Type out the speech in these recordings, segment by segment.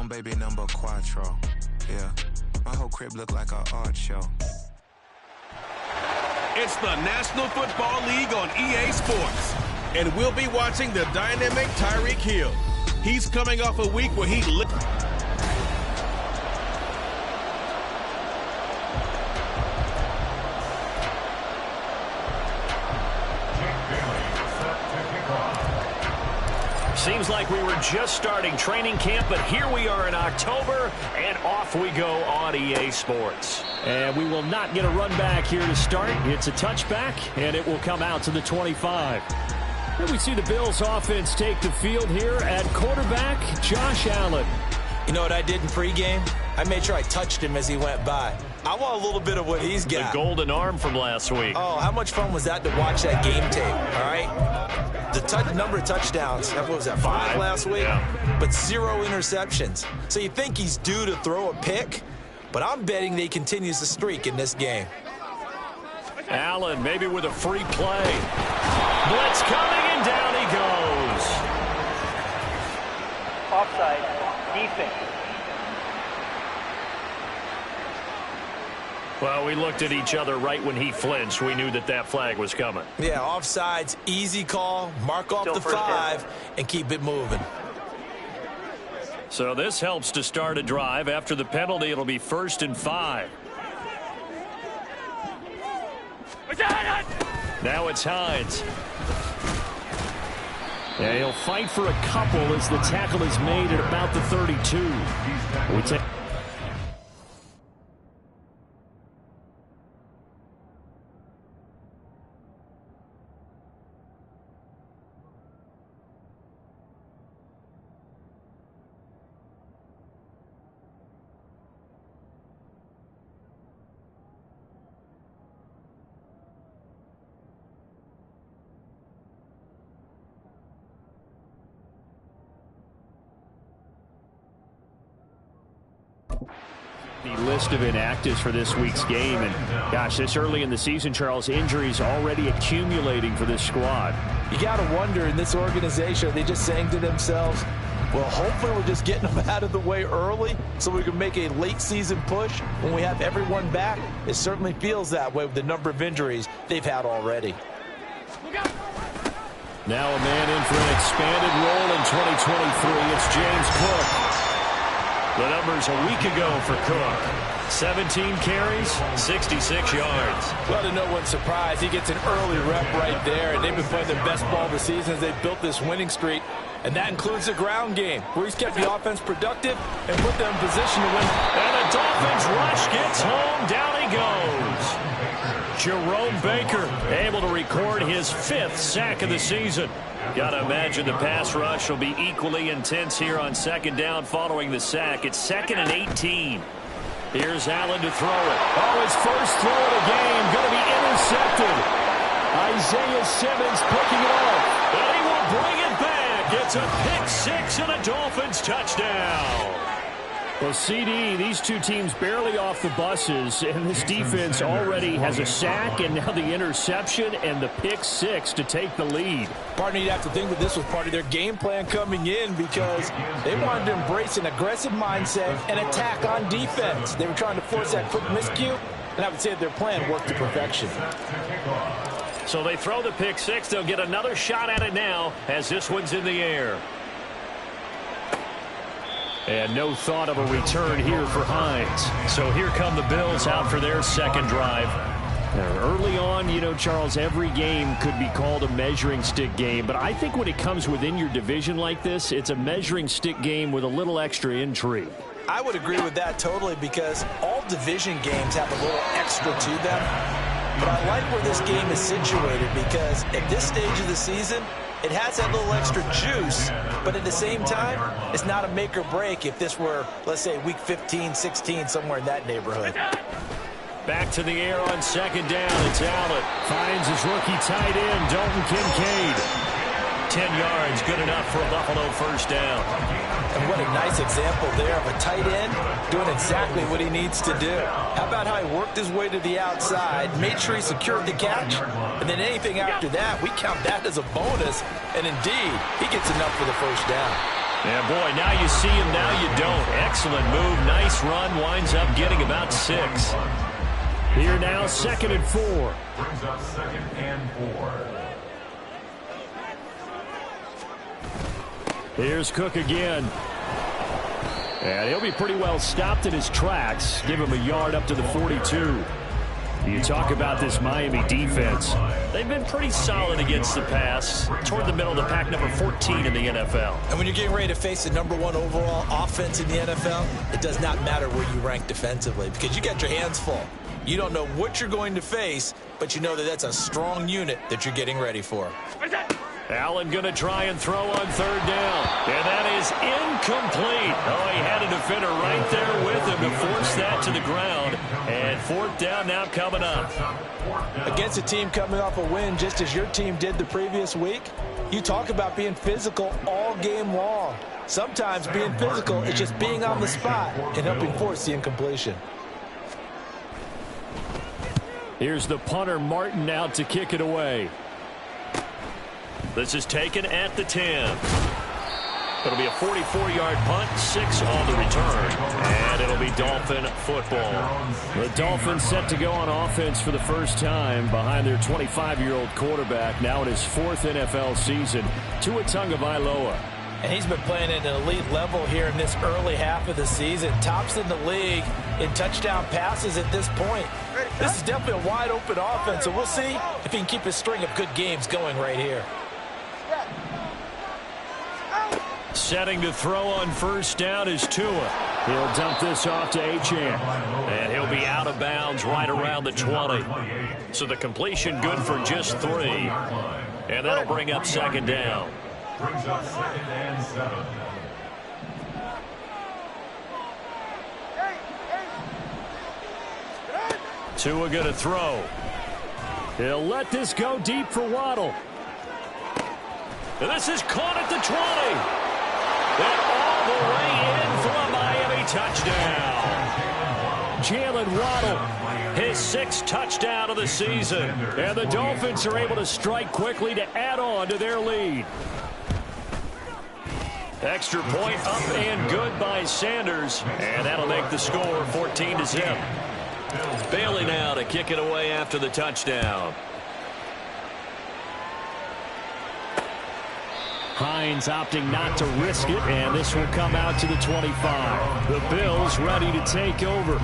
on baby number quattro. Yeah, my whole crib look like an art show. It's the National Football League on EA Sports. And we'll be watching the dynamic Tyreek Hill. He's coming off a week where he Seems like we were just starting training camp, but here we are in October, and off we go on EA Sports. And we will not get a run back here to start. It's a touchback, and it will come out to the 25. And we see the Bills offense take the field here at quarterback, Josh Allen. You know what I did in pregame? I made sure I touched him as he went by. I want a little bit of what he's got. The golden arm from last week. Oh, how much fun was that to watch that game tape, all right? The number of touchdowns, what was that, 5 last week? Yeah. But 0 interceptions. So you think he's due to throw a pick, but I'm betting that he continues the streak in this game. Allen maybe with a free play. Blitz coming, and down he goes. Offside, defense. Well, we looked at each other right when he flinched. We knew that that flag was coming. Yeah, offsides, easy call, mark off the 5, and keep it moving. So this helps to start a drive. After the penalty, it'll be 1st and 5. Now it's Hines. Yeah, he'll fight for a couple as the tackle is made at about the 32. We take... The list of inactives for this week's game, and gosh, this early in the season, Charles, injuries already accumulating for this squad. You got to wonder, in this organization, are they just saying to themselves, well, hopefully we're just getting them out of the way early so we can make a late season push when we have everyone back? It certainly feels that way with the number of injuries they've had already. Now a man in for an expanded role in 2023. It's James Cook. The numbers a week ago for Cook. 17 carries, 66 yards. Well, to no one's surprise, he gets an early rep right there, and they've been playing their best ball of the season as they've built this winning streak. And that includes the ground game, where he's kept the offense productive and put them in position to win. And the Dolphins rush gets home. Down he goes. Jerome Baker able to record his 5th sack of the season. Got to imagine the pass rush will be equally intense here on 2nd down following the sack. It's 2nd and 18. Here's Allen to throw it. Oh, his first throw of the game going to be intercepted. Isaiah Simmons picking it off. And he will bring it back. It's a pick 6 and a Dolphins touchdown. Well, CD, these two teams barely off the buses, and this defense already has a sack and now the interception and the pick 6 to take the lead. Partner, you'd have to think that this was part of their game plan coming in because they wanted to embrace an aggressive mindset and attack on defense. They were trying to force that quick miscue, and I would say that their plan worked to perfection. So they throw the pick 6. They'll get another shot at it now as this one's in the air. And no thought of a return here for Hines. So here come the Bills out for their 2nd drive. Now, early on, you know, Charles, every game could be called a measuring stick game. But I think when it comes within your division like this, it's a measuring stick game with a little extra intrigue. I would agree with that totally because all division games have a little extra to them. But I like where this game is situated because at this stage of the season, it has that little extra juice, but at the same time, it's not a make or break if this were, let's say, week 15, 16, somewhere in that neighborhood. Back to the air on 2nd down. It's Allen. Finds his rookie tight end, Dalton Kincaid. 10 yards, good enough for a Buffalo 1st down. And what a nice example there of a tight end doing exactly what he needs to do. How about how he worked his way to the outside, made sure he secured the catch, and then anything after that, we count that as a bonus. And indeed, he gets enough for the 1st down. Yeah, boy, now you see him, now you don't. Excellent move. Nice run. Winds up getting about 6. Here now, 2nd and 4. Brings up 2nd and 4. Here's Cook again. And he'll be pretty well stopped in his tracks. Give him a yard up to the 42. You talk about this Miami defense. They've been pretty solid against the pass. Toward the middle of the pack, number 14 in the NFL. And when you're getting ready to face the number 1 overall offense in the NFL, it does not matter where you rank defensively because you got your hands full. You don't know what you're going to face, but you know that that's a strong unit that you're getting ready for. Allen going to try and throw on 3rd down. And that is incomplete. Oh, he had a defender right there with him to force that to the ground. And 4th down now coming up. Against a team coming off a win just as your team did the previous week, you talk about being physical all game long. Sometimes being physical is just being on the spot and helping force the incompletion. Here's the punter, Martin, out to kick it away. This is taken at the 10. It'll be a 44-yard punt, 6 on the return, and it'll be Dolphin football. The Dolphins set to go on offense for the first time behind their 25-year-old quarterback, now in his 4th NFL season, Tua Tagovailoa. And he's been playing at an elite level here in this early half of the season. Tops in the league in touchdown passes at this point. This is definitely a wide-open offense, so we'll see if he can keep his string of good games going right here. Setting to throw on 1st down is Tua. He'll dump this off to Achane. And he'll be out of bounds right around the 20. So the completion good for just 3. And that'll bring up 2nd down. Brings up 2nd and 7. Tua going to throw. He'll let this go deep for Waddle. And this is caught at the 20. And all the way in for a Miami touchdown. Jalen Waddle, his 6th touchdown of the season. And the Dolphins are able to strike quickly to add on to their lead. Extra point up and good by Sanders. And that'll make the score 14-0. Bailey now to kick it away after the touchdown. Hines opting not to risk it, and this will come out to the 25. The Bills ready to take over.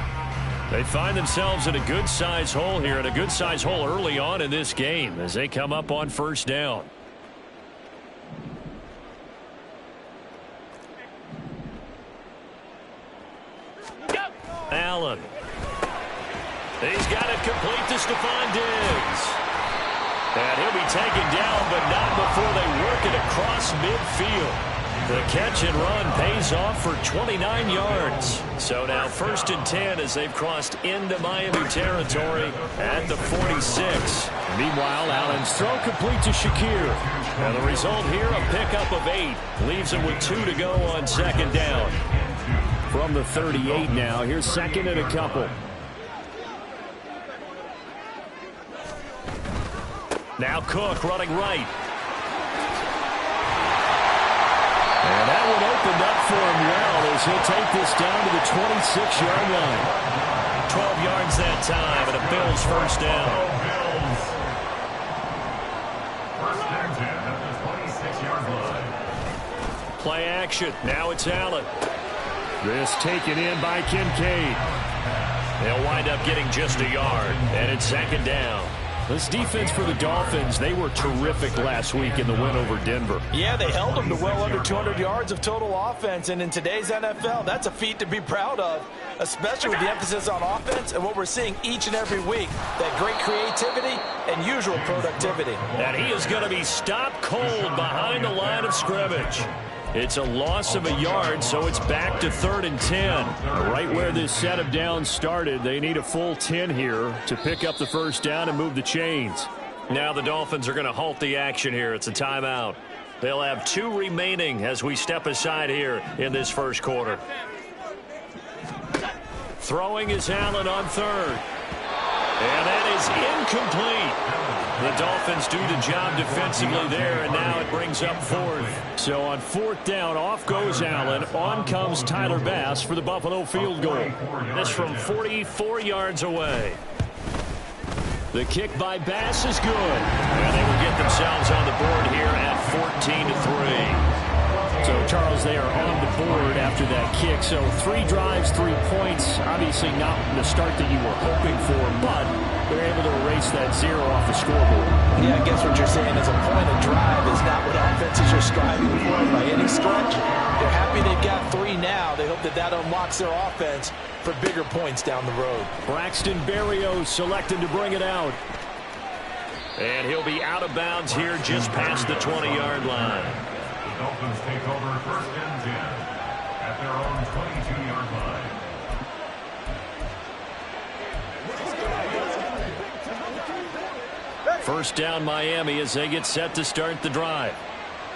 They find themselves in a good-sized hole here, and a good-sized hole early on in this game as they come up on 1st down. Allen. He's got it complete to Stephon Diggs. And he'll be taken down, but not before they work it across midfield. The catch and run pays off for 29 yards. So now 1st and 10 as they've crossed into Miami territory at the 46. Meanwhile, Allen's throw complete to Shakir. And the result here, a pickup of 8. Leaves him with 2 to go on 2nd down. From the 38 now, here's 2nd and a couple. Now Cook running right. And that one opened up for him well as he'll take this down to the 26-yard line. 12 yards that time, and a Bills 1st down. First and 10 at the 26-yard line. Play action. Now it's Allen. This taken in by Kincaid. They'll wind up getting just a yard, and it's 2nd down. This defense for the Dolphins, they were terrific last week in the win over Denver. Yeah, they held them to well under 200 yards of total offense, and in today's NFL, that's a feat to be proud of, especially with the emphasis on offense and what we're seeing each and every week, that great creativity and usual productivity. And he is going to be stopped cold behind the line of scrimmage. It's a loss of a yard, so it's back to 3rd and 10. Right where this set of downs started, they need a full 10 here to pick up the 1st down and move the chains. Now the Dolphins are going to halt the action here. It's a timeout. They'll have 2 remaining as we step aside here in this 1st quarter. Throwing is Allen on 3rd. And that is incomplete. The Dolphins do the job defensively there, and now it brings up fourth. So on fourth down, off goes Allen. On comes Tyler Bass for the Buffalo field goal. This from 44 yards away. The kick by Bass is good. And they will get themselves on the board here at 14-3. So, Charles, they are on the board after that kick. So 3 drives, 3 points. Obviously not the start that you were hoping for, but they're able to erase that 0 off the scoreboard. Yeah, I guess what you're saying is a point of drive is not what offenses are striving for by any stretch. They're happy they've got 3 now. They hope that that unlocks their offense for bigger points down the road. Braxton Berrios selected to bring it out. And he'll be out of bounds here just past the 20-yard line. The Dolphins take over 1st and 10 at their own 22-yard line. First down Miami as they get set to start the drive.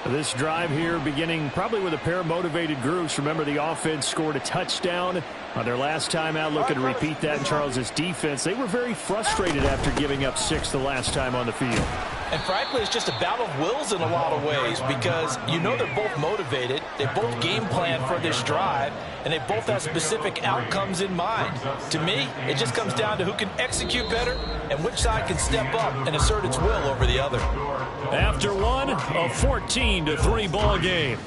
This drive here beginning probably with a pair of motivated groups. Remember, the offense scored a touchdown on their last time out. Looking to repeat that in Charles's defense. They were very frustrated after giving up 6 the last time on the field. And frankly, it's just a battle of wills in a lot of ways because you know they're both motivated. They both game plan for this drive, and they both have specific outcomes in mind. To me, it just comes down to who can execute better and which side can step up and assert its will over the other. After one, a 14-3 ball game.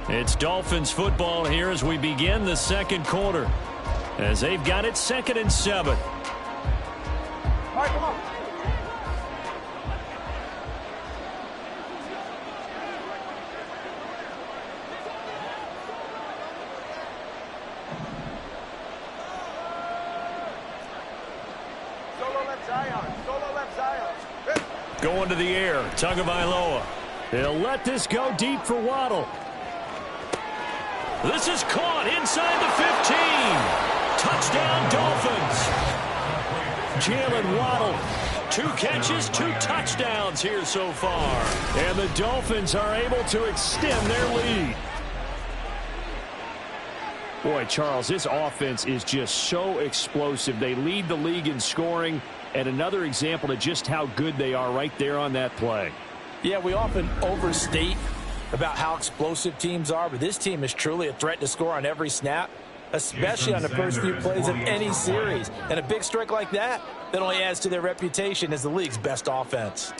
It's Dolphins football here as we begin the second quarter. As they've got it 2nd and 7. All right, come on. Solo left Zion. Solo left Zion. Going to the air. Tagovailoa. He'll let this go deep for Waddle. This is caught inside the 15. Touchdown Dolphins. Jalen Waddle, 2 catches, 2 touchdowns here so far. And the Dolphins are able to extend their lead. Boy, Charles, this offense is just so explosive. They lead the league in scoring, and another example of just how good they are right there on that play. Yeah, we often overstate about how explosive teams are, but this team is truly a threat to score on every snap, especially on the first few plays of any series. And a big strike like that only adds to their reputation as the league's best offense.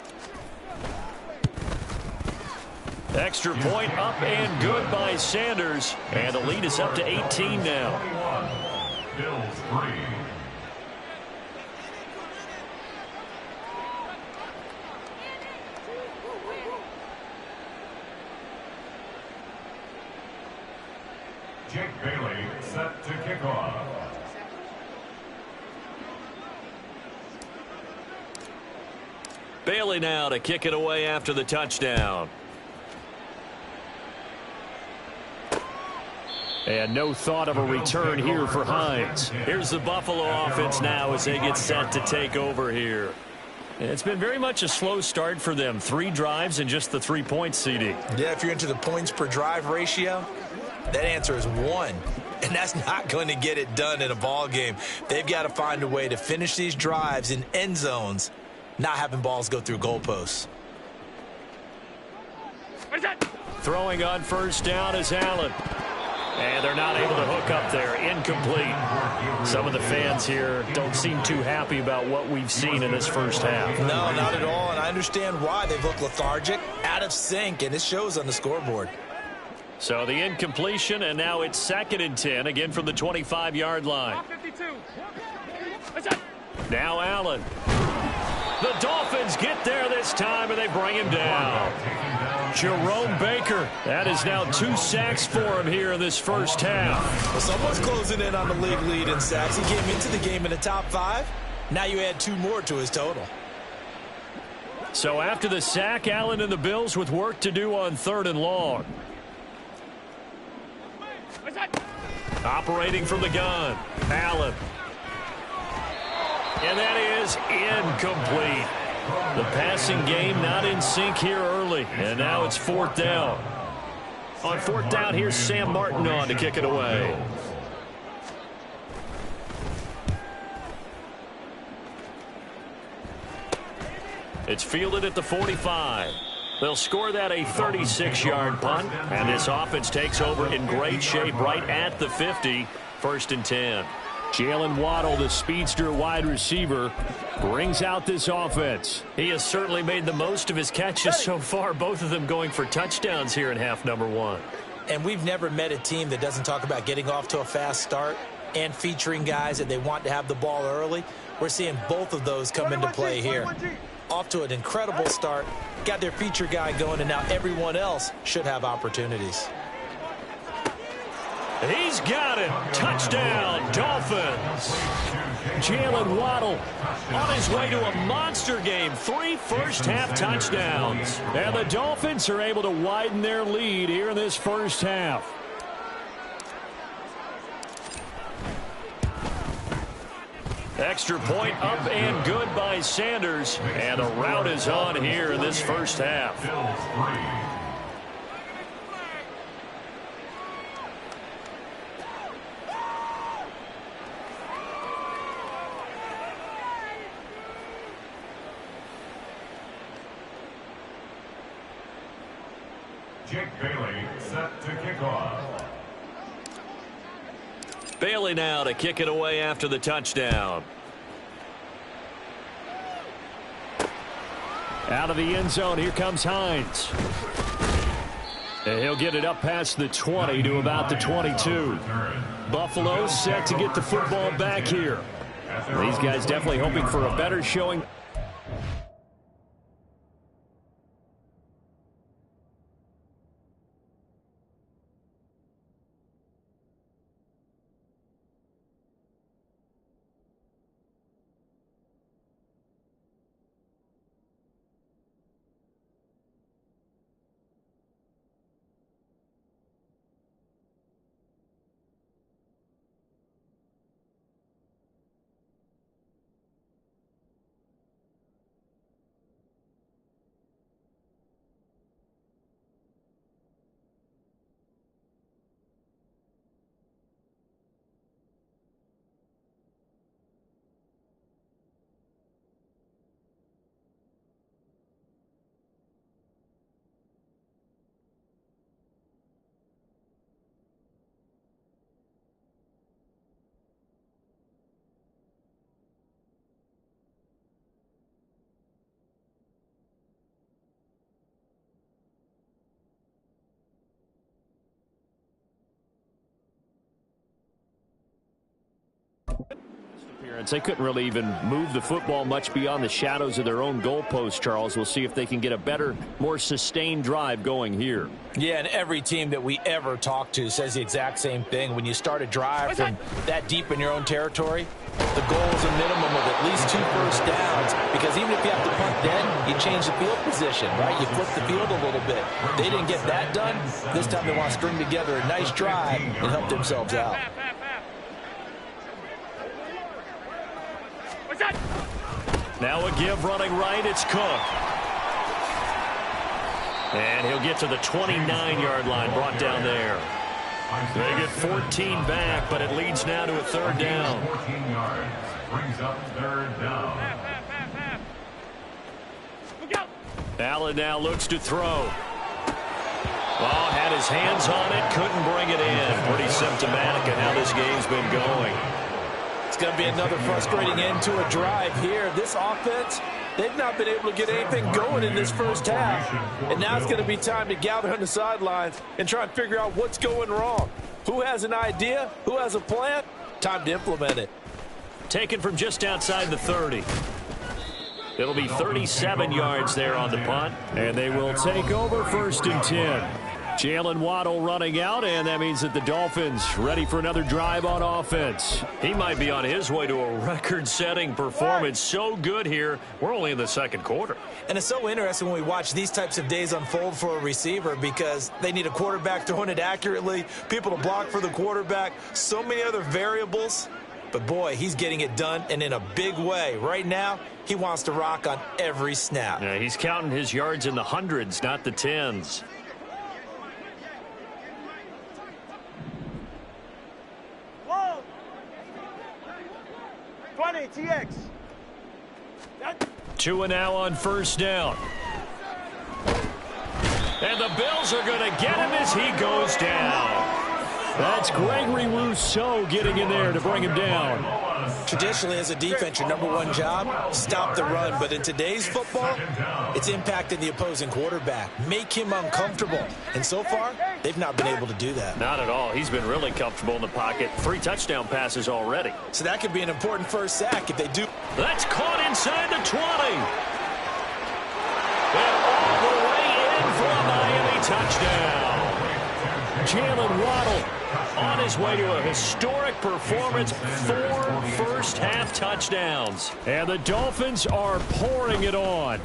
Extra point up and good by Sanders. And the lead is up to 18 now. 21, Bills 3. Jake Bailey set to kick off. Bailey now to kick it away after the touchdown. And no thought of a return here for Hines. Here's the Buffalo offense now as they get set to take over here. It's been very much a slow start for them. 3 drives and just the 3 points, CD. Yeah, if you're into the points per drive ratio, that answer is 1. And that's not going to get it done in a ball game. They've got to find a way to finish these drives in end zones, not having balls go through goalposts. Throwing on first down is Allen. And they're not able to hook up there. Incomplete. Some of the fans here don't seem too happy about what we've seen in this first half. No, not at all. And I understand why. They've looked lethargic, out of sync, and it shows on the scoreboard. So the incompletion, and now it's 2nd and 10, again from the 25-yard line. Now Allen. The Dolphins get there this time, and they bring him down. Jerome Baker, that is now 2 sacks for him here in this first half. Well, someone's closing in on the league lead in sacks. He came into the game in the top 5. Now you add 2 more to his total. So after the sack, Allen and the Bills with work to do on 3rd and long. Operating from the gun, Allen. And that is incomplete. The passing game not in sync here early. And now it's 4th down. On 4th down, here's Sam Martin on to kick it away. It's fielded at the 45. They'll score that a 36-yard punt, and this offense takes over in great shape right at the 50, 1st and 10. Jalen Waddle, the speedster wide receiver, brings out this offense. He has certainly made the most of his catches so far, both of them going for touchdowns here in half number 1. And we've never met a team that doesn't talk about getting off to a fast start and featuring guys that they want to have the ball early. We're seeing both of those come into play here. Off to an incredible start, got their feature guy going, and now everyone else should have opportunities. He's got it. Touchdown, Dolphins. Jalen Waddle On his way to a monster game, 3 first-half touchdowns. and the Dolphins are able to widen their lead here in this first half. Extra point up and good by Sanders. And a rout is on here in this first half. Jake Bailey set to kick off. Bailey now to kick it away after the touchdown. Out of the end zone, here comes Hines. And he'll get it up past the 20 to about the 22. Buffalo set to get the football back here. These guys definitely hoping for a better showing. They couldn't really even move the football much beyond the shadows of their own goalpost, Charles. We'll see if they can get a better, more sustained drive going here. Yeah, and every team that we ever talk to says the exact same thing. When you start a drive from that deep in your own territory, the goal is a minimum of at least 2 first downs, because even if you have to punt then, you change the field position, right? You flip the field a little bit. They didn't get that done. This time they want to string together a nice drive and help themselves out. Now a give running right. It's Cook. And he'll get to the 29-yard line, brought down there. They get 14 back, but it leads now to a 3rd down. 14 yards. Brings up 3rd down. Allen now looks to throw. Oh, had his hands on it, couldn't bring it in. Pretty symptomatic of how this game's been going. It's going to be another frustrating end to a drive here. This offense, they've not been able to get anything going in this first half. And now it's going to be time to gather on the sidelines and try and figure out what's going wrong. Who has an idea? Who has a plan? Time to implement it. Taken from just outside the 30. It'll be 37 yards there on the punt. And they will take over 1st and 10. Jalen Waddle running out, and that means that the Dolphins ready for another drive on offense. He might be on his way to a record-setting performance. So good here. We're only in the 2nd quarter. And it's so interesting when we watch these types of days unfold for a receiver, because they need a quarterback throwing it accurately, people to block for the quarterback, so many other variables. But, boy, he's getting it done, and in a big way. Right now, he wants to rock on every snap. Yeah, he's counting his yards in the hundreds, not the tens. 2 and now on first down. And the Bills are going to get him as he goes down. That's Gregory Rousseau getting in there to bring him down. Traditionally, as a defense, your number one job, stop the run. But in today's football, it's impacting the opposing quarterback. Make him uncomfortable. And so far, they've not been able to do that. Not at all. He's been really comfortable in the pocket. 3 touchdown passes already. So that could be an important first sack if they do. That's caught inside the 20. And all the way in for a Miami touchdown. Jalen Waddle on his way to a historic performance, 4 first-half touchdowns. And the Dolphins are pouring it on.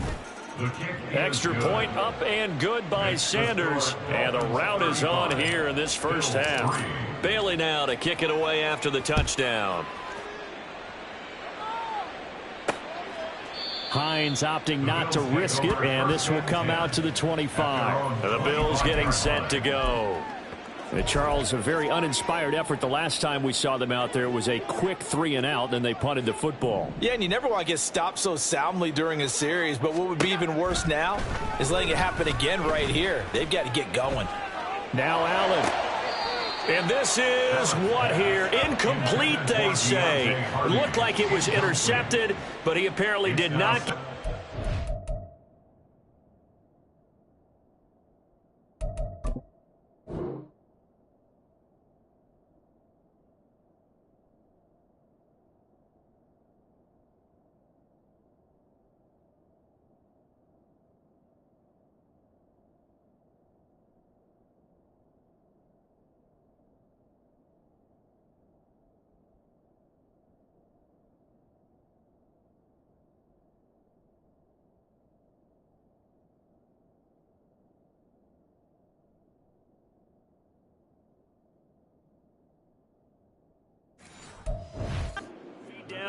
Extra point up and good by Sanders. And the route is on here in this first half. Bailey now to kick it away after the touchdown. Hines opting not to risk it, and this will come out to the 25. And the Bills getting set to go. Charles, a very uninspired effort the last time we saw them out there. It was a quick 3 and out, then they punted the football. Yeah, and you never want to get stopped so soundly during a series, but what would be even worse now is letting it happen again right here. They've got to get going. Now Allen. And this is what here? Incomplete, they say. It looked like it was intercepted, but he apparently did not.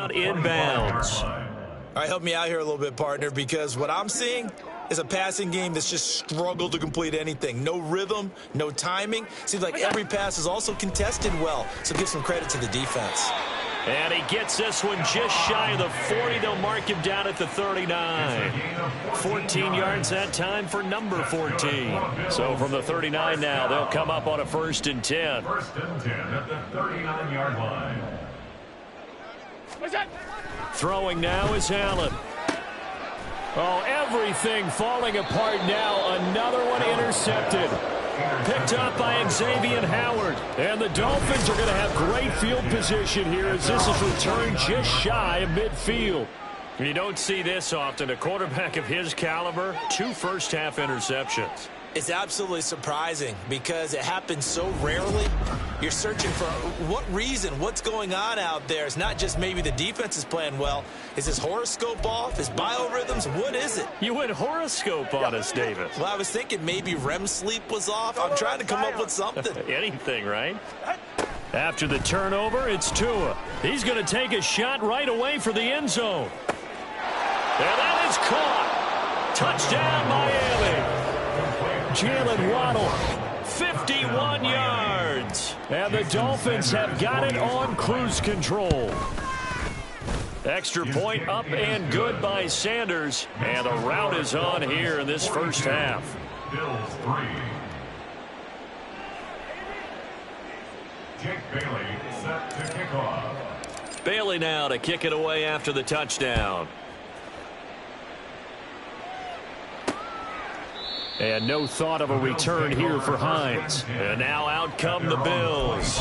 Inbounds. All right, help me out here a little bit, partner, because what I'm seeing is a passing game that's just struggled to complete anything. No rhythm, no timing. Seems like every pass is also contested well, so give some credit to the defense. And he gets this one just shy of the 40. They'll mark him down at the 39. 14 yards that time for number 14. So from the 39 now, they'll come up on a 1st and 10. 1st and 10 at the 39-yard line. Throwing now is Allen. Oh, everything falling apart now. Another one intercepted. Picked up by Xavier Howard. And the Dolphins are going to have great field position here as this is returned just shy of midfield. You don't see this often. A quarterback of his caliber, 2 first-half interceptions. It's absolutely surprising because it happens so rarely. You're searching for what reason, what's going on out there. It's not just maybe the defense is playing well. Is his horoscope off? His biorhythms? What is it? You went horoscope on us, Davis. Well, I was thinking maybe REM sleep was off. I'm trying to come up with something. Anything, right? After the turnover, it's Tua. He's going to take a shot right away for the end zone. And that is caught. Touchdown, Miami. Jalen Waddle, 51 yards. And the Dolphins have got it on cruise control. Extra point up and good by Sanders. And the route is on here in this first half. Bills 3. Jake Bailey set to kick off. Bailey now to kick it away after the touchdown. And no thought of a return here for Hines. And now out come the Bills.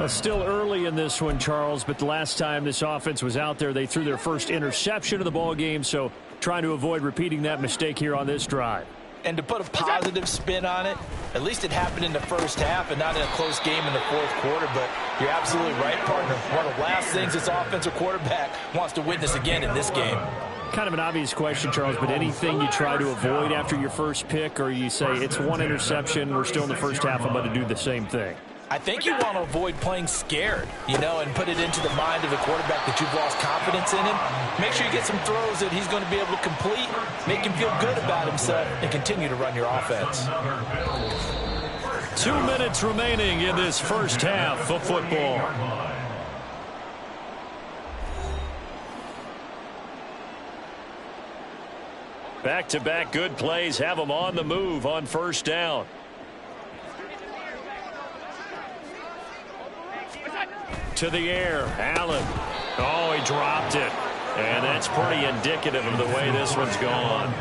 Still early in this one, Charles, but the last time this offense was out there, they threw their first interception of the ball game, so trying to avoid repeating that mistake here on this drive. And to put a positive spin on it, at least it happened in the first half and not in a close game in the 4th quarter, but you're absolutely right, partner. One of the last things this offensive quarterback wants to witness again in this game. Kind of an obvious question, Charles, but anything you try to avoid after your first pick, or you say it's 1 interception, we're still in the first half, I'm going to do the same thing? I think you want to avoid playing scared, and put it into the mind of the quarterback that you've lost confidence in him. Make sure you get some throws that he's going to be able to complete, make him feel good about himself, and continue to run your offense. 2 minutes remaining in this first half of football. Back-to-back good plays have them on the move on first down. To the air, Allen. Oh, he dropped it. And that's pretty indicative of the way this one's gone.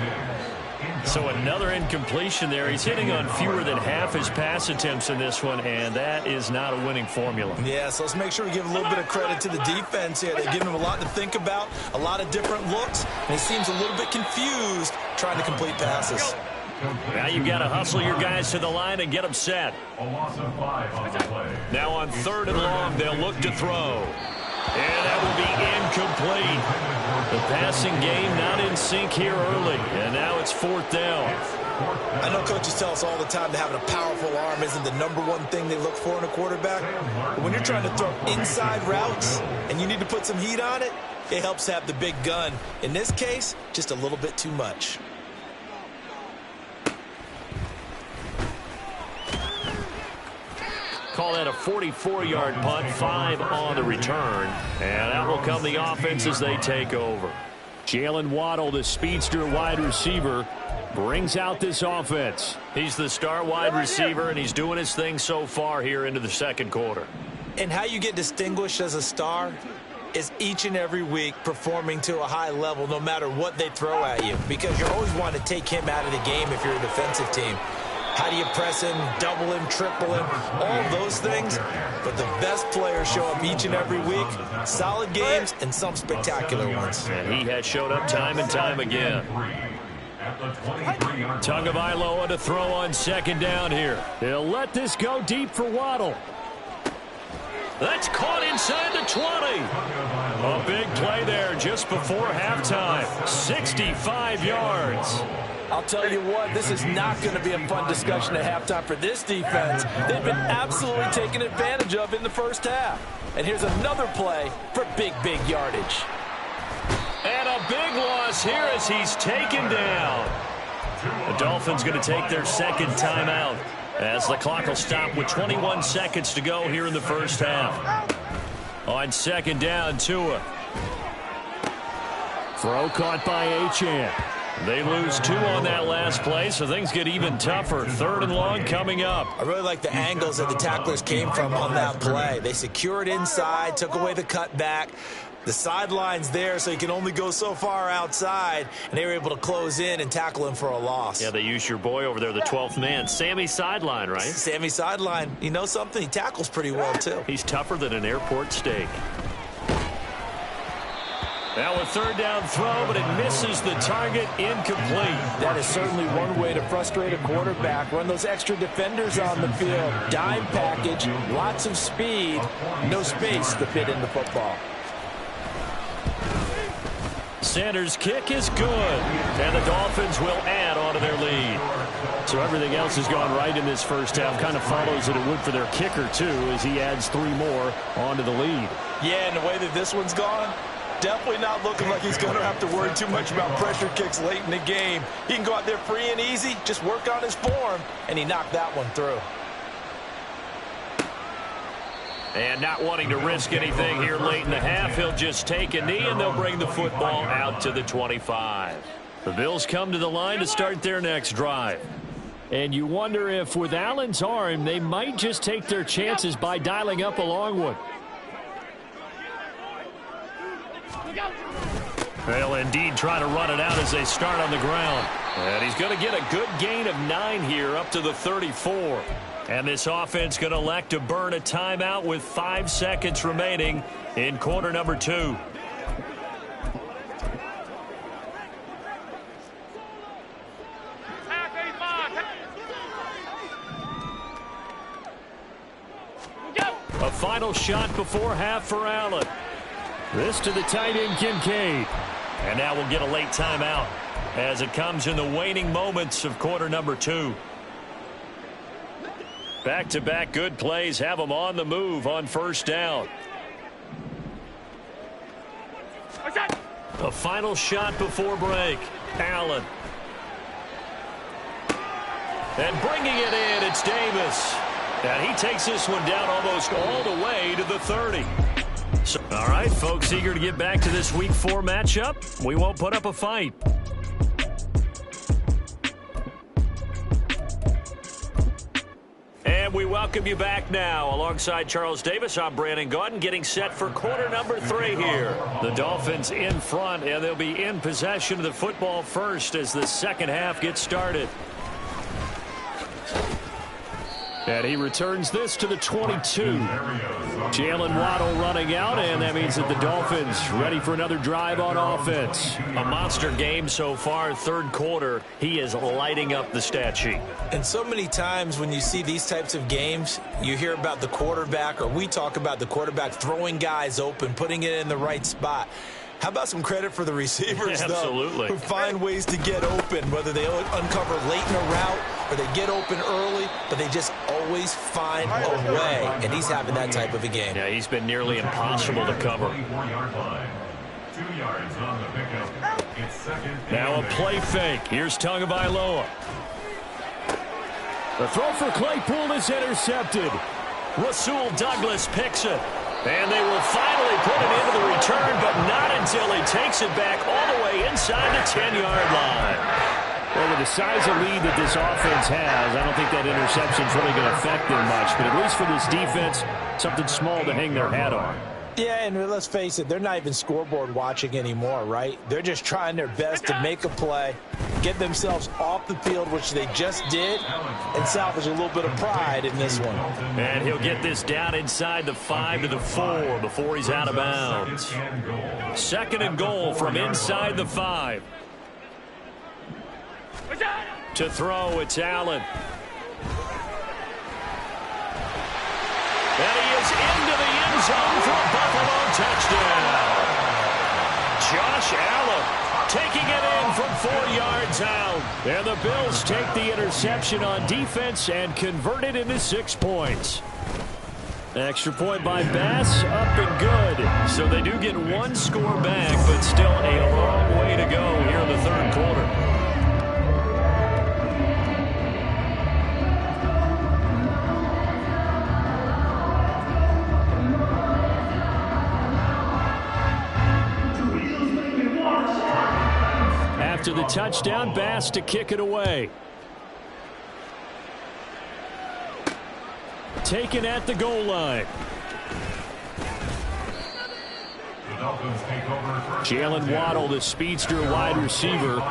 So another incompletion there. He's hitting on fewer than half his pass attempts in this one, and that is not a winning formula. Yeah, so let's make sure we give a little bit of credit to the defense here. They've given him a lot to think about, a lot of different looks, and he seems a little bit confused trying to complete passes. Now you've got to hustle your guys to the line and get them set. A loss of 5 on the play. Now on 3rd and long, they'll look to throw. And that will be incomplete. The passing game not in sync here early, and now it's 4th down. I know coaches tell us all the time that having a powerful arm isn't the #1 thing they look for in a quarterback. But when you're trying to throw inside routes and you need to put some heat on it, it helps have the big gun. In this case, just a little bit too much. Call that a 44-yard punt, 5 on the return. And that will come the offense as they take over. Jalen Waddle, the speedster wide receiver, brings out this offense. He's the star wide receiver, and he's doing his thing so far here into the 2nd quarter. And how you get distinguished as a star is each and every week performing to a high level no matter what they throw at you, because you always want to take him out of the game if you're a defensive team. How do you press him, double him, triple him, all of those things? But the best players show up each and every week. Solid games and some spectacular ones. And he has showed up time and time again. Tagovailoa to throw on 2nd down here. He'll let this go deep for Waddle. That's caught inside the 20. A big play there just before halftime. 65 yards. I'll tell you what, this is not going to be a fun discussion at halftime for this defense. They've been absolutely taken advantage of in the first half. And here's another play for big yardage. And a big loss here as he's taken down. The Dolphins going to take their 2nd timeout as the clock will stop with 21 seconds to go here in the first half. On 2nd down, Tua. Throw caught by Achane. They lose 2 on that last play, so things get even tougher. 3rd and long coming up. I really like the angles that the tacklers came from on that play. They secured inside, took away the cutback. The sideline's there, so you can only go so far outside, and they were able to close in and tackle him for a loss. Yeah, they used your boy over there, the 12th man, Sammy Sideline, right? Sammy Sideline. You know something? He tackles pretty well, too. He's tougher than an airport steak. Now a 3rd down throw, but it misses the target, incomplete. That is certainly one way to frustrate a quarterback. Run those extra defenders on the field. Dime package, lots of speed, no space to fit in the football. Sanders' kick is good, and the Dolphins will add on to their lead. So everything else has gone right in this first half. Kind of follows that it would for their kicker, too, as he adds 3 more onto the lead. Yeah, and the way that this one's gone, definitely not looking like he's going to have to worry too much about pressure kicks late in the game. He can go out there free and easy, just work on his form, and he knocked that one through. And not wanting to risk anything here late in the half, he'll just take a knee, and they'll bring the football out to the 25. The Bills come to the line to start their next drive. And you wonder if, with Allen's arm, they might just take their chances by dialing up a long one. They'll indeed try to run it out as they start on the ground. And he's going to get a good gain of 9 here up to the 34. And this offense going to elect to burn a timeout with 5 seconds remaining in quarter number 2. A final shot before half for Allen. This to the tight end, Kincaid. And now we'll get a late timeout as it comes in the waning moments of quarter number 2. Back-to-back good plays have them on the move on first down. A final shot before break. Allen. And bringing it in, it's Davis. And he takes this one down almost all the way to the 30. So, all right, folks, eager to get back to this Week 4 matchup. We won't put up a fight. And we welcome you back now. Alongside Charles Davis, I'm Brandon Gaudin, getting set for quarter number 3 here. The Dolphins in front, and they'll be in possession of the football first as the second half gets started. And he returns this to the 22. Jalen Waddle running out, and that means that the Dolphins ready for another drive on offense. A monster game so far, third quarter. He is lighting up the stat sheet. And so many times when you see these types of games, you hear about the quarterback, or we talk about the quarterback throwing guys open, putting it in the right spot. How about some credit for the receivers, though, who find ways to get open, whether they uncover late in a route or they get open early, but they just always find a way, and he's having that type of a game. Yeah, he's been nearly impossible to cover. 2 yards on the pickup. It's second. Now a play fake. Here's Tagovailoa. The throw for Claypool is intercepted. Rasul Douglas picks it. And they will finally put it into the return, but not until he takes it back all the way inside the 10-yard line. Well, with the size of lead that this offense has, I don't think that interception is really going to affect them much. But at least for this defense, something small to hang their hat on. Yeah, and let's face it, they're not even scoreboard watching anymore, right? They're just trying their best to make a play, get themselves off the field, which they just did, and salvage a little bit of pride in this one. And he'll get this down inside the 5 to the 4 before he's out of bounds. Second and goal from inside the 5. To throw, it's Allen. And he is into the end zone for a Buffalo touchdown. Josh Allen taking it in from 4 yards out. And the Bills take the interception on defense and convert it into 6 points. Extra point by Bass, up and good. So they do get 1 score back, but still a long way to go here in the third quarter. After the touchdown, Bass to kick it away. Taken at the goal line. Jalen Waddle, the speedster wide receiver,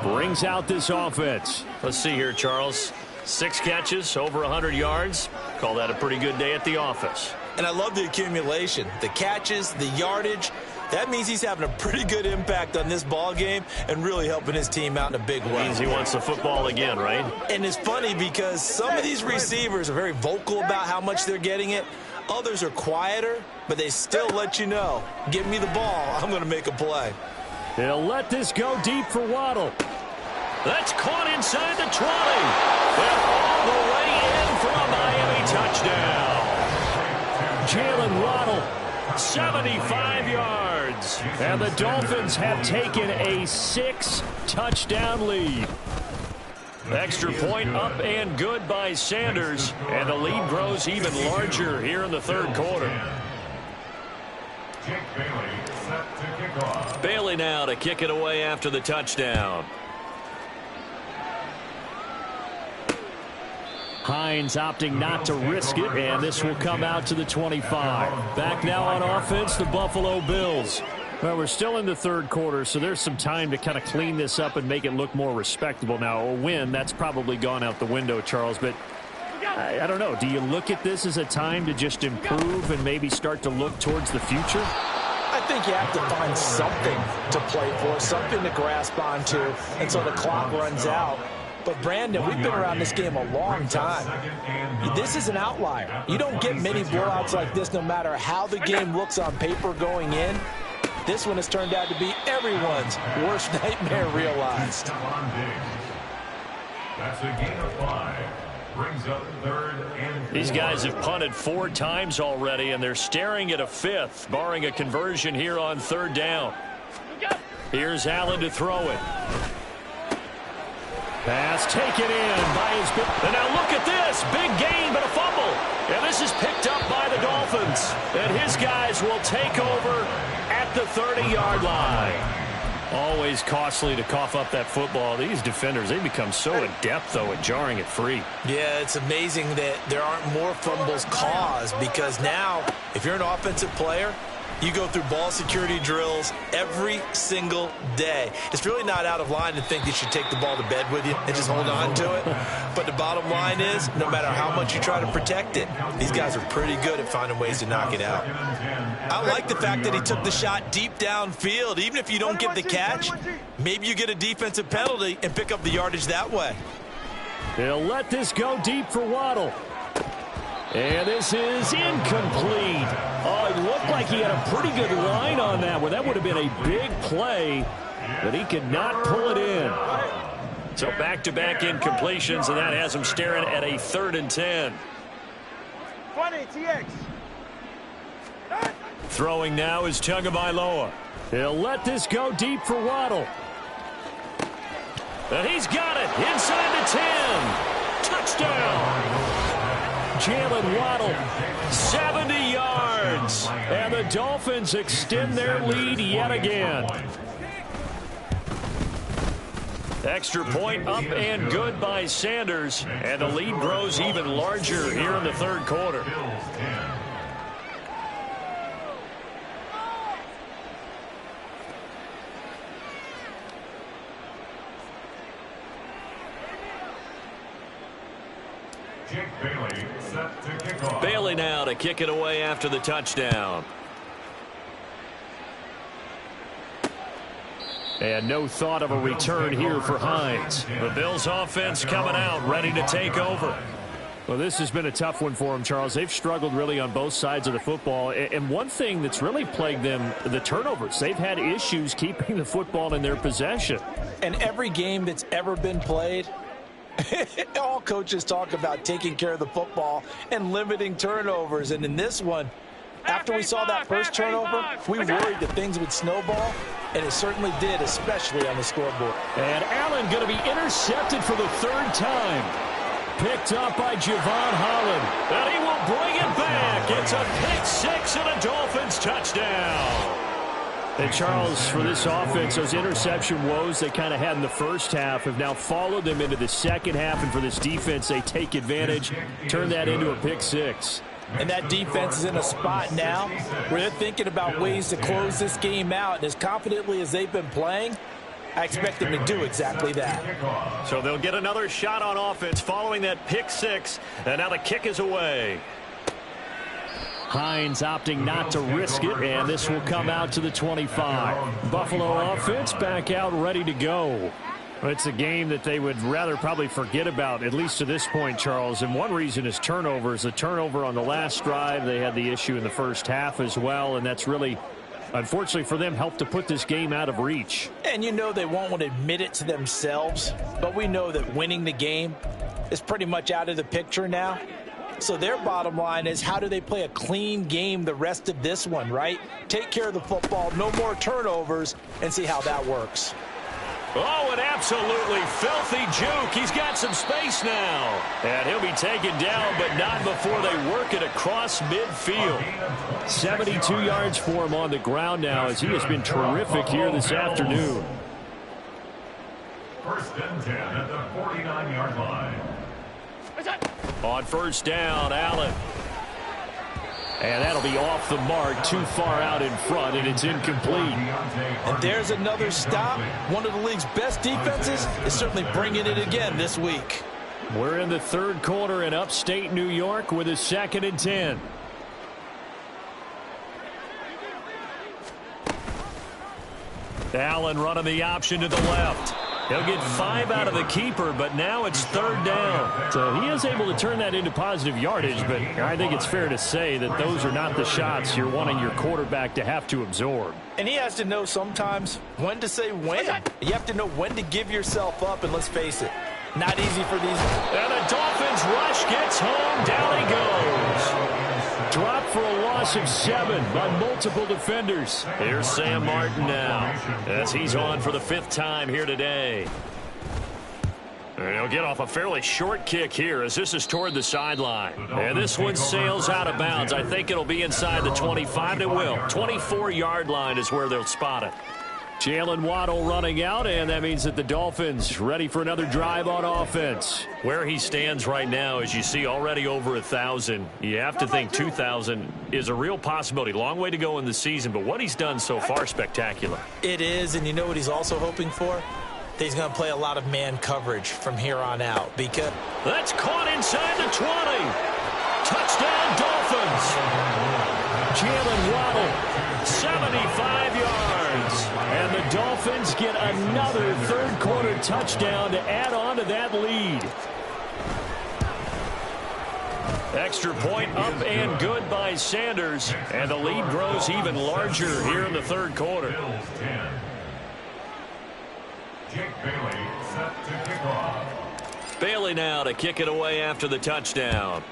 brings out this offense. Let's see here, Charles. 6 catches, over 100 yards. Call that a pretty good day at the office. And I love the accumulation, the catches, the yardage. That means he's having a pretty good impact on this ball game and really helping his team out in a big way. Means he wants the football again, right? And it's funny because some of these receivers are very vocal about how much they're getting it. Others are quieter, but they still let you know, give me the ball, I'm going to make a play. They'll let this go deep for Waddle. That's caught inside the 20. And all the way in for a Miami touchdown. Jalen Waddle, 75 yards. And the Dolphins have taken a 6-touchdown lead. Extra point up and good by Sanders. And the lead grows even larger here in the third quarter. Bailey now to kick it away after the touchdown. Hines opting not to risk it, and this will come out to the 25. Back now on offense, the Buffalo Bills. Well, we're still in the third quarter, so there's some time to kind of clean this up and make it look more respectable. Now, a win, that's probably gone out the window, Charles, but I don't know. Do you look at this as a time to just improve and maybe start to look towards the future? I think you have to find something to play for, something to grasp onto until the clock runs out. But, Brandon, we've been around this game a long time. This is an outlier. You don't get many blowouts like this no matter how the game looks on paper going in. This one has turned out to be everyone's worst nightmare realized. That's a gain of 5. Brings up third and 4. These guys have punted 4 times already, and they're staring at a 5th, barring a conversion here on third down. Here's Allen to throw it. Pass taken in by his... And now look at this. Big gain, but a fumble. And this is picked up by the Dolphins. And his guys will take over at the 30-yard line. Always costly to cough up that football. These defenders, they become so adept, though, at jarring it free. Yeah, it's amazing that there aren't more fumbles caused, because now, if you're an offensive player, you go through ball security drills every single day. It's really not out of line to think you should take the ball to bed with you and just hold on to it. But the bottom line is, no matter how much you try to protect it, these guys are pretty good at finding ways to knock it out. I like the fact that he took the shot deep downfield. Even if you don't get the catch, maybe you get a defensive penalty and pick up the yardage that way. They'll let this go deep for Waddle. And this is incomplete. Oh, it looked like he had a pretty good line on that one. That would have been a big play, but he could not pull it in. So back-to-back incompletions, and that has him staring at a 3rd and 10. 20, TX. Throwing now is Tagovailoa. He'll let this go deep for Waddle. And he's got it inside the 10. Touchdown. Jalen Waddle, 70 yards. And the Dolphins extend their lead yet again. Extra point up and good by Sanders. And the lead grows even larger here in the 3rd quarter. Bailey now to kick it away after the touchdown. And no thought of a return here for Hines. The Bills offense coming out, ready to take over. Well, this has been a tough one for them, Charles. They've struggled really on both sides of the football. And one thing that's really plagued them, the turnovers. They've had issues keeping the football in their possession. And every game that's ever been played, all coaches talk about taking care of the football and limiting turnovers. And in this one, after we saw that first turnover, we worried that things would snowball, and it certainly did, especially on the scoreboard. And Allen going to be intercepted for the 3rd time. Picked up by Javon Holland. And he will bring it back. It's a pick 6 and a Dolphins touchdown. And, Charles, for this offense, those interception woes they kind of had in the first half have now followed them into the second half. And for this defense, they take advantage, turn that into a pick 6. And that defense is in a spot now where they're thinking about ways to close this game out. And as confidently as they've been playing, I expect them to do exactly that. So they'll get another shot on offense following that pick 6. And now the kick is away. Hines opting not to risk it, and this will come out to the 25. Buffalo offense back out ready to go. It's a game that they would rather probably forget about, at least to this point, Charles. And one reason is turnovers. The turnover on the last drive, they had the issue in the first half as well, and that's really, unfortunately for them, helped to put this game out of reach. And you know they won't want to admit it to themselves, but we know that winning the game is pretty much out of the picture now. So their bottom line is, how do they play a clean game the rest of this one, right? Take care of the football, no more turnovers, and see how that works. Oh, an absolutely filthy juke. He's got some space now. And he'll be taken down, but not before they work it across midfield. 72 yards for him on the ground now, as he has been terrific here this afternoon. 1st and 10 at the 49-yard line. On 1st down, Allen. And that'll be off the mark, too far out in front, and it's incomplete. And there's another stop. One of the league's best defenses is certainly bringing it again this week. We're in the 3rd quarter in upstate New York with a 2nd and 10. Allen running the option to the left. He'll get 5 out of the keeper, but now it's 3rd down. So he is able to turn that into positive yardage, but I think it's fair to say that those are not the shots you're wanting your quarterback to have to absorb. And he has to know sometimes when to say when. You have to know when to give yourself up, and let's face it, not easy for these. And the Dolphins rush gets home. Down he goes. Dropped for a loss of 7 by multiple defenders. Here's Sam Martin now, as he's on for the 5th time here today. And he'll get off a fairly short kick here, as this is toward the sideline. And this one sails out of bounds. I think it'll be inside the 25. It will. 24-yard line is where they'll spot it. Jalen Waddle running out, and that means that the Dolphins ready for another drive on offense. Where he stands right now, as you see, already over 1,000. You have to think 2,000 is a real possibility. Long way to go in the season, but what he's done so far, spectacular. It is, and you know what he's also hoping for? That he's going to play a lot of man coverage from here on out. Because that's caught inside the 20. Touchdown, Dolphins. Jalen Waddle, 75 yards. And the Dolphins get another third-quarter touchdown to add on to that lead. Extra point up and good by Sanders. And the lead grows even larger here in the third quarter. Jake Bailey set to kick off. Bailey now to kick it away after the touchdown.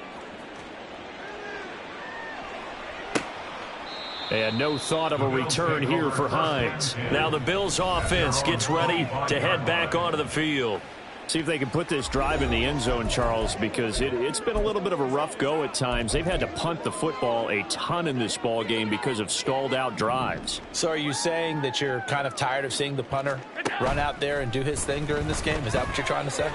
And no thought of a return here for Hines. Now the Bills offense gets ready to head back onto the field. See if they can put this drive in the end zone, Charles, because it's been a little bit of a rough go at times. They've had to punt the football a ton in this ball game because of stalled out drives. So are you saying that you're kind of tired of seeing the punter run out there and do his thing during this game? Is that what you're trying to say?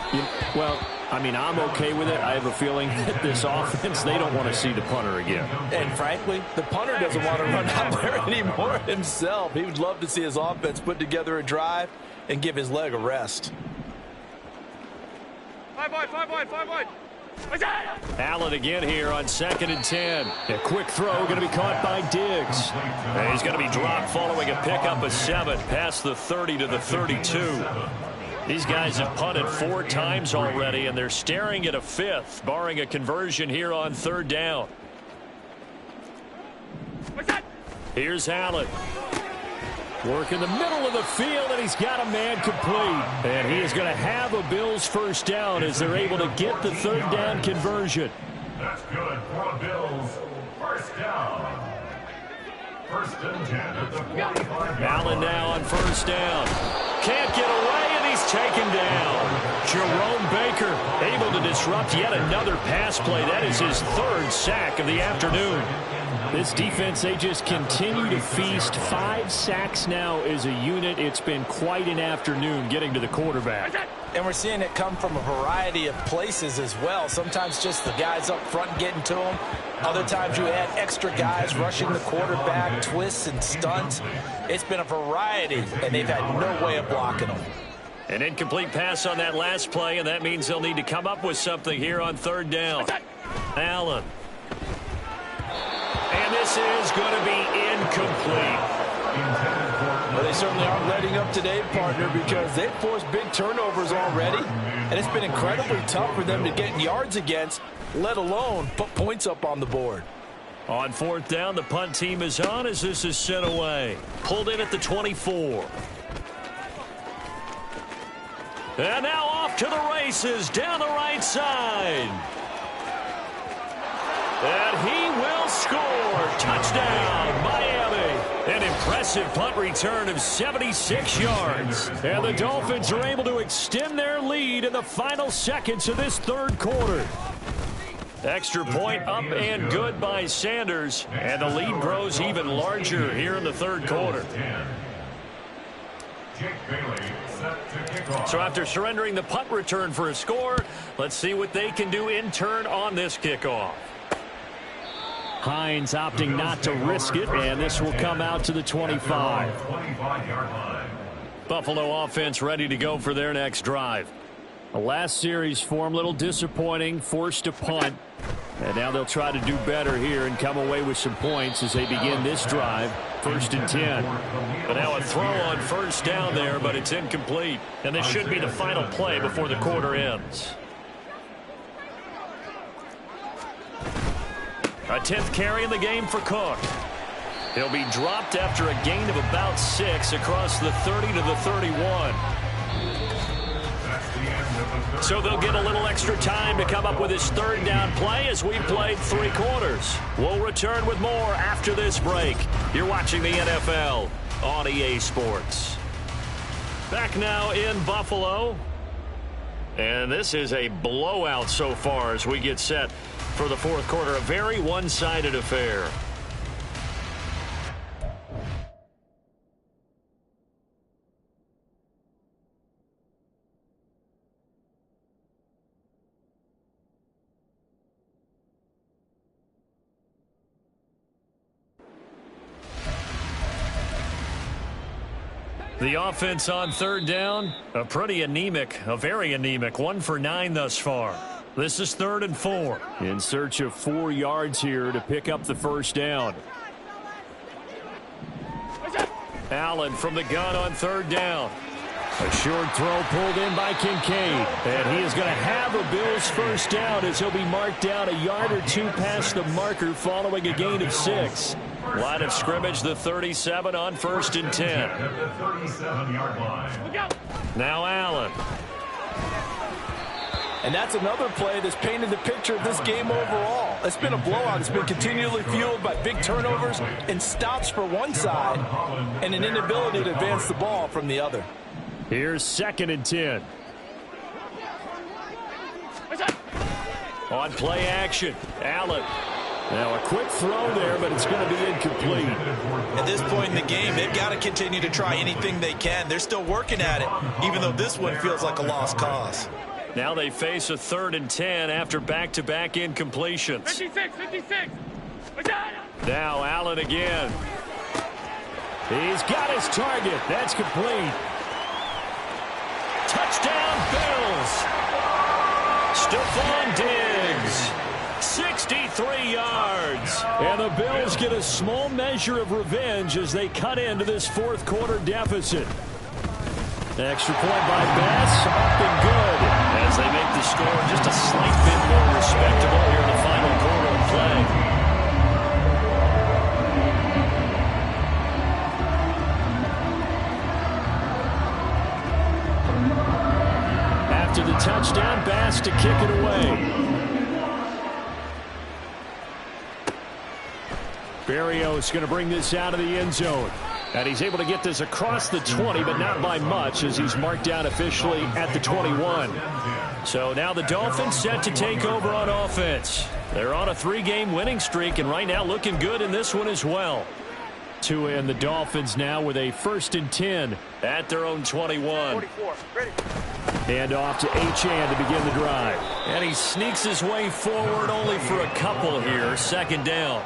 Well, I mean, I'm okay with it. I have a feeling that this offense, they don't want to see the punter again. And frankly, the punter doesn't want to run out there anymore himself. He would love to see his offense put together a drive and give his leg a rest. 5 wide. Allen again here on 2nd and 10. A quick throw going to be caught by Diggs. And he's going to be dropped following a pickup of 7 past the 30 to the 32. These guys have punted 4 times already, and they're staring at a 5th, barring a conversion here on 3rd down. Here's Allen. Work in the middle of the field, and he's got a man complete. And he is going to have a Bills first down as they're able to get the 3rd down conversion. That's good for the Bills. First down. 1st and 10 at the 45. Allen now on 1st down. Can't get away, and he's taken down. Jerome Baker able to disrupt yet another pass play. That is his 3rd sack of the afternoon. This defense, they just continue to feast. 5 sacks now as a unit. It's been quite an afternoon getting to the quarterback. And we're seeing it come from a variety of places as well. Sometimes just the guys up front getting to him. Other times you add extra guys rushing the quarterback, twists and stunts. It's been a variety, and they've had no way of blocking them. An incomplete pass on that last play, and that means they'll need to come up with something here on 3rd down. Allen. And this is going to be incomplete. Well, they certainly aren't letting up today, partner, because they've forced big turnovers already, and it's been incredibly tough for them to get yards against, let alone put points up on the board. On 4th down, the punt team is on as this is sent away. Pulled in at the 24. And now off to the races down the right side. And he will score. Touchdown, Miami. An impressive punt return of 76 yards. And the Dolphins are able to extend their lead in the final seconds of this 3rd quarter. Extra point up and good by Sanders. And the lead grows even larger here in the 3rd quarter. Jake Bailey set to kick off. So after surrendering the punt return for a score, let's see what they can do in turn on this kickoff. Hines opting not to risk it, and this will come out to the 25. 25-yard line. Buffalo offense ready to go for their next drive. The last series form, a little disappointing, forced to punt. And now they'll try to do better here and come away with some points as they begin this drive. 1st and 10. But now a throw on 1st down there, but it's incomplete. And this should be the final play before the quarter ends. A 10th carry in the game for Cook. He'll be dropped after a gain of about 6 across the 30 to the 31. So they'll get a little extra time to come up with his 3rd down play as we've played 3 quarters. We'll return with more after this break. You're watching the NFL on EA Sports. Back now in Buffalo. And this is a blowout so far as we get set for the 4th quarter. A very one-sided affair. The offense on third down, a very anemic, 1 for 9 thus far. This is 3rd and 4. In search of 4 yards here to pick up the first down. Allen from the gun on 3rd down. A short throw pulled in by Kincaid. And he is going to have a Bills first down as he'll be marked down a yard or 2 past the marker following a gain of 6. Line of scrimmage, the 37 on 1st and 10. Now Allen. And that's another play that's painted the picture of this game overall. It's been a blowout. It's been continually fueled by big turnovers and stops for one side and an inability to advance the ball from the other. Here's 2nd and 10. On play action, Allen. Now a quick throw there, but it's going to be incomplete. At this point in the game, they've got to continue to try anything they can. They're still working at it, even though this one feels like a lost cause. Now they face a 3rd and 10 after back-to-back incompletions. 56. Now Allen again. He's got his target. That's complete. Touchdown, Bills. Stephon Diggs. 63 yards. And the Bills get a small measure of revenge as they cut into this 4th quarter deficit. Extra point by Bass, up and good. As they make the score just a slight bit more respectable here in the final quarter of play. After the touchdown, Bass to kick it away. Berrios going to bring this out of the end zone. And he's able to get this across the 20, but not by much, as he's marked down officially at the 21. So now the Dolphins set to take over on offense. They're on a 3-game winning streak, and right now looking good in this one as well. Tua and the Dolphins now with a 1st and 10 at their own 21. 44. Ready. And off to Achane to begin the drive. And he sneaks his way forward only for a couple here. 2nd down.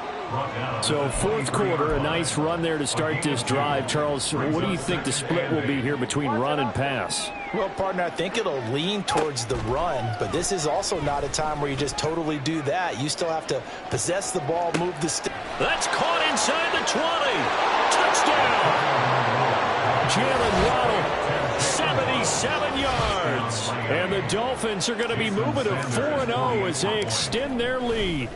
So 4th quarter, a nice run there to start this drive. Charles, what do you think the split will be here between run and pass? Well, partner, I think it'll lean towards the run, but this is also not a time where you just totally do that. You still have to possess the ball, move the stick. That's caught inside the 20. Touchdown. Jalen Waddle, 77 yards. And the Dolphins are going to be moving to 4-0 as they extend their lead.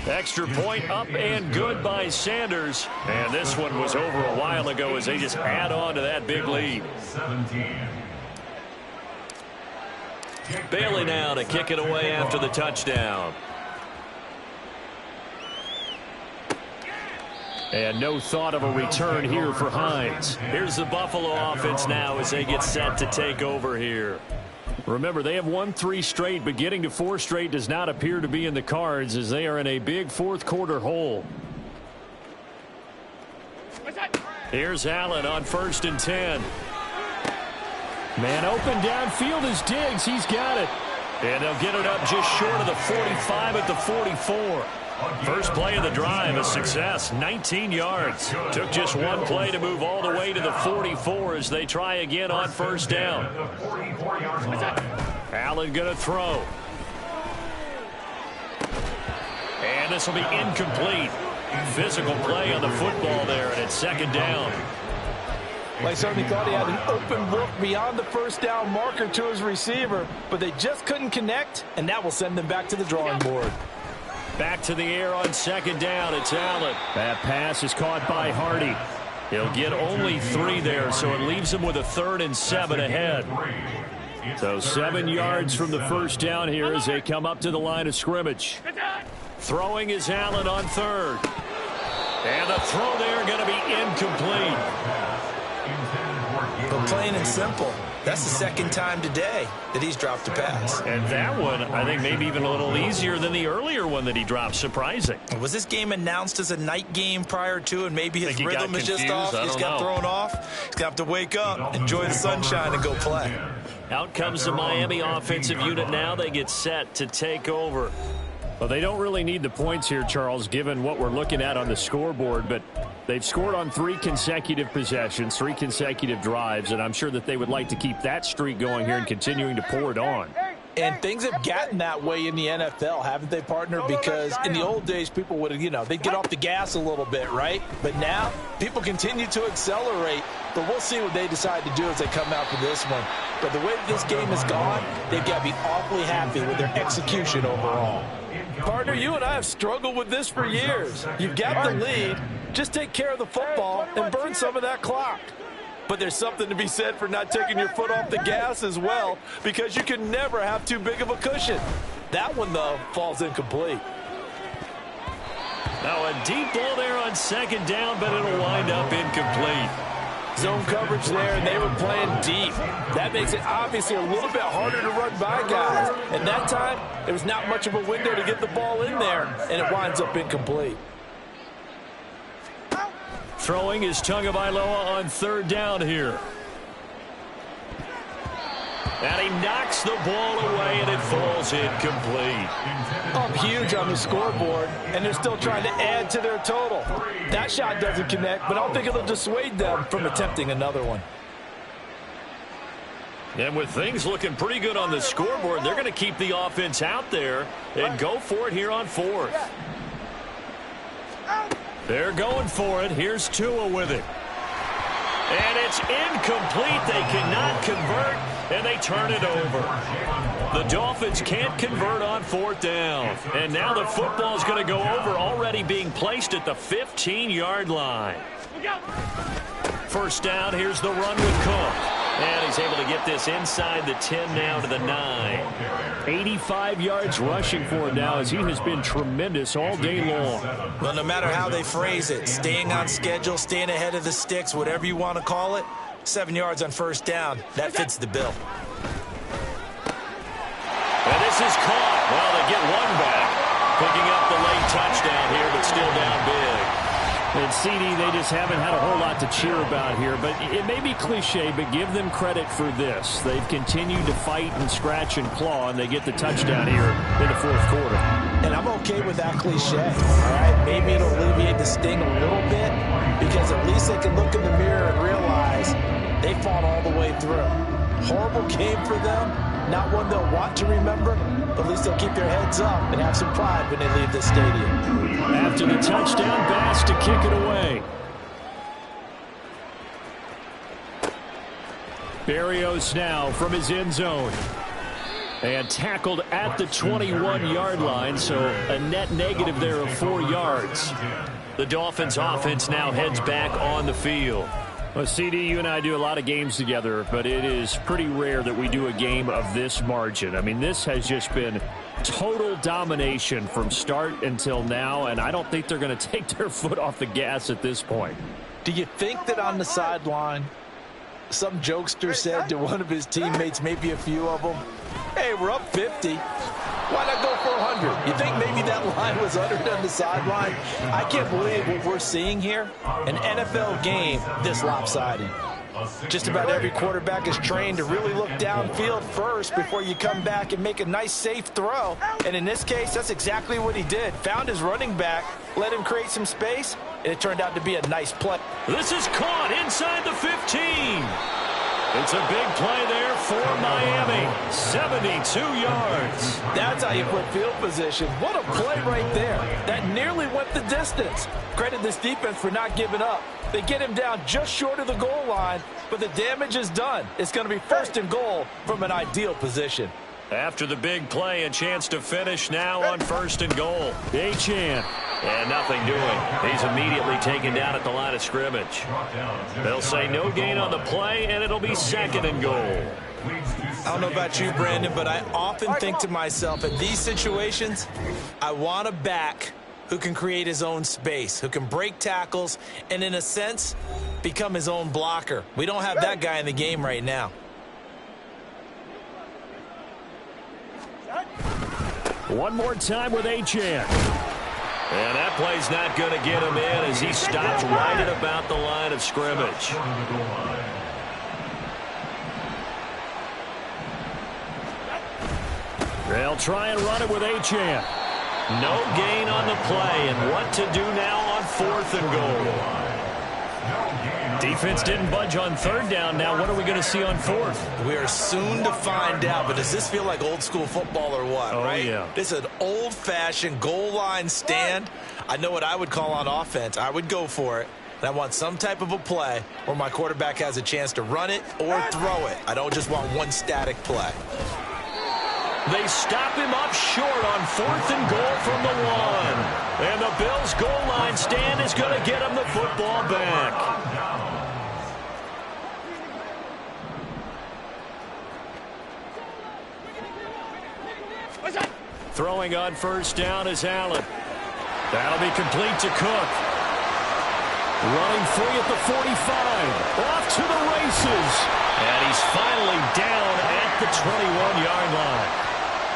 Extra point up and good by Sanders. And this one was over a while ago as they just add on to that big lead. Bailey now to kick it away after the touchdown. And no thought of a return here for Hines. Here's the Buffalo offense now as they get set to take over here. Remember, they have won 3 straight, but getting to 4 straight does not appear to be in the cards as they are in a big 4th quarter hole. Here's Allen on 1st and 10. Man open downfield is Diggs. He's got it. And they'll get it up just short of the 45 at the 44. First play of the drive, a success, 19 yards. Took just one play to move all the way to the 44 as they try again on 1st down. Allen going to throw. And this will be incomplete. Physical play on the football there, and it's 2nd down. Well, I certainly thought he had an open look beyond the 1st down marker to his receiver, but they just couldn't connect, and that will send them back to the drawing board. Back to the air on 2nd down. It's Allen. That pass is caught by Hardy. He'll get only 3 there, so it leaves him with a 3rd and 7 ahead. So 7 yards from the 1st down here as they come up to the line of scrimmage. Throwing is Allen on 3rd. And the throw there going to be incomplete. But plain and simple, that's the 2nd time today that he's dropped a pass. And that one, I think, maybe even a little easier than the earlier one that he dropped. Surprising. Was this game announced as a night game prior to, and maybe his rhythm is just off? He's got thrown off. He's going to have to wake up, enjoy the sunshine, and go play. Out comes the Miami offensive unit now. They get set to take over. Well, they don't really need the points here, Charles, given what we're looking at on the scoreboard, but they've scored on 3 consecutive possessions, 3 consecutive drives, and I'm sure that they would like to keep that streak going here and continuing to pour it on. And things have gotten that way in the NFL, haven't they, partner? Because in the old days, people would have, they'd get off the gas a little bit, right? But now, people continue to accelerate. But we'll see what they decide to do as they come out for this one. But the way this game has gone, they've got to be awfully happy with their execution overall. Partner, you and I have struggled with this for years. You've got the lead. Just take care of the football and burn some of that clock. But there's something to be said for not taking your foot off the gas as well, because you can never have too big of a cushion. That one, though, falls incomplete. Now a deep ball there on 2nd down, but it'll wind up incomplete. Zone coverage there, and they were playing deep. That makes it obviously a little bit harder to run by guys. And that time, there was not much of a window to get the ball in there, and it winds up incomplete. Throwing is Tagovailoa on 3rd down here. And he knocks the ball away, and it falls incomplete. Up huge on the scoreboard, and they're still trying to add to their total. That shot doesn't connect, but I don't think it'll dissuade them from attempting another one. And with things looking pretty good on the scoreboard, they're going to keep the offense out there and go for it here on 4th. They're going for it. Here's Tua with it. And it's incomplete. They cannot convert, and they turn it over. The Dolphins can't convert on 4th down. And now the football is going to go over, already being placed at the 15-yard line. 1st down, here's the run with Cook. And he's able to get this inside the 10 now to the 9. 85 yards rushing for him now, as he has been tremendous all day long. Well, no matter how they phrase it, staying on schedule, staying ahead of the sticks, whatever you want to call it, 7 yards on 1st down, that fits the bill. And this is caught. Well, they get one back. Picking up the late touchdown here, but still down big. And CD, they just haven't had a whole lot to cheer about here. But it may be cliche, but give them credit for this. They've continued to fight and scratch and claw, and they get the touchdown here in the 4th quarter. And I'm okay with that cliche, all right? Maybe it'll alleviate the sting a little bit, because at least they can look in the mirror and realize they fought all the way through. Horrible game for them. Not one they'll want to remember, but at least they'll keep their heads up and have some pride when they leave the stadium. After the touchdown, Bass to kick it away. Berrios now from his end zone. And tackled at the 21-yard line, so a net negative there of 4 yards. The Dolphins offense now heads back on the field. Well, CD, you and I do a lot of games together, but it is pretty rare that we do a game of this margin. I mean, this has just been total domination from start until now, and I don't think they're going to take their foot off the gas at this point. Do you think that on the sideline, some jokester said to one of his teammates, maybe a few of them, hey, we're up 50. Why not go for 100? You think maybe that line was uttered on the sideline? I can't believe what we're seeing here. An NFL game this lopsided. Just about every quarterback is trained to really look downfield first before you come back and make a nice, safe throw. And in this case, that's exactly what he did. Found his running back, let him create some space, and it turned out to be a nice play. This is caught inside the 15. It's a big play there for Miami. 72 yards. That's how you put field position. What a play right there. That nearly went the distance. Credit this defense for not giving up. They get him down just short of the goal line, but the damage is done. It's going to be 1st and goal from an ideal position. After the big play, a chance to finish now on 1st and goal. Achane. And nothing doing. He's immediately taken down at the line of scrimmage. They'll say no gain on the play, and it'll be 2nd and goal. I don't know about you, Brandon, but I often think to myself, in these situations, I want a back who can create his own space, who can break tackles, and in a sense, become his own blocker. We don't have that guy in the game right now. One more time with Achane. And that play's not going to get him in as he stops right at about the line of scrimmage. They'll try and run it with Achane. No gain on the play, and what to do now on 4th and goal. Defense didn't budge on 3rd down. Now what are we going to see on 4th? We are soon to find out, but does this feel like old school football or what, right? Yeah. This is an old-fashioned goal line stand. I know what I would call on offense. I would go for it. And I want some type of a play where my quarterback has a chance to run it or throw it. I don't just want one static play. They stop him up short on 4th and goal from the 1. And the Bills' goal line stand is going to get him the football back. Throwing on 1st down is Allen. That'll be complete to Cook. Running free at the 45. Off to the races. And he's finally down at the 21-yard line.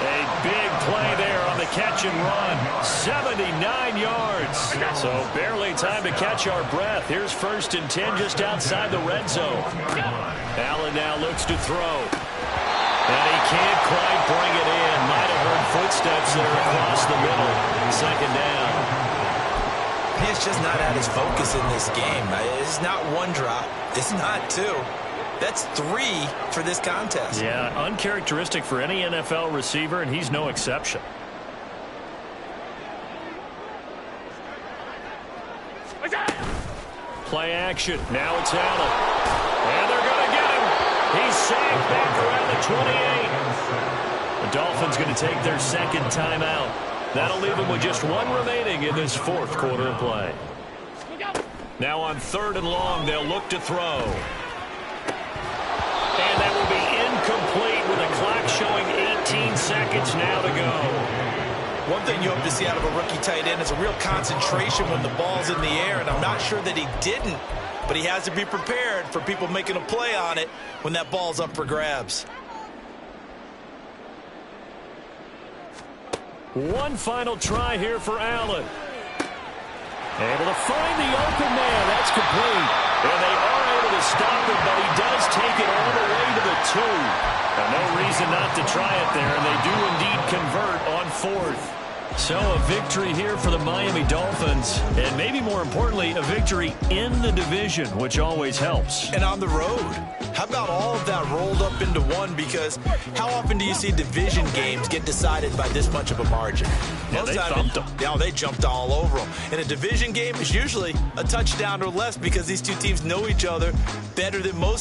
A big play there on the catch and run. 79 yards. So barely time to catch our breath. Here's 1st and 10 just outside the red zone. Allen now looks to throw. And he can't quite bring it in. Might have heard footsteps there across the middle. 2nd down. He's just not at his focus in this game. It's not one drop. It's not two. That's 3 for this contest. Yeah, uncharacteristic for any NFL receiver, and he's no exception. Play action. Now it's Allen. And they're going to get him. He's sacked back around the 28. The Dolphins going to take their 2nd timeout. That'll leave them with just 1 remaining in this 4th quarter of play. Now on 3rd and long, they'll look to throw. And that will be incomplete with the clock showing 18 seconds now to go. One thing you hope to see out of a rookie tight end is a real concentration when the ball's in the air, and I'm not sure that he didn't, but he has to be prepared for people making a play on it when that ball's up for grabs. One final try here for Allen. Able to find the open man. That's complete. And they are able to stop him, but he does take it all the way to the 2. Now, no reason not to try it there, and they do indeed convert on 4th. So a victory here for the Miami Dolphins, and maybe more importantly, a victory in the division, which always helps. And on the road. How about all of that rolled up into one? Because how often do you see division games get decided by this much of a margin? Yeah, they thumped them. Yeah, they jumped all over them. And a division game is usually a touchdown or less because these two teams know each other better than most teams.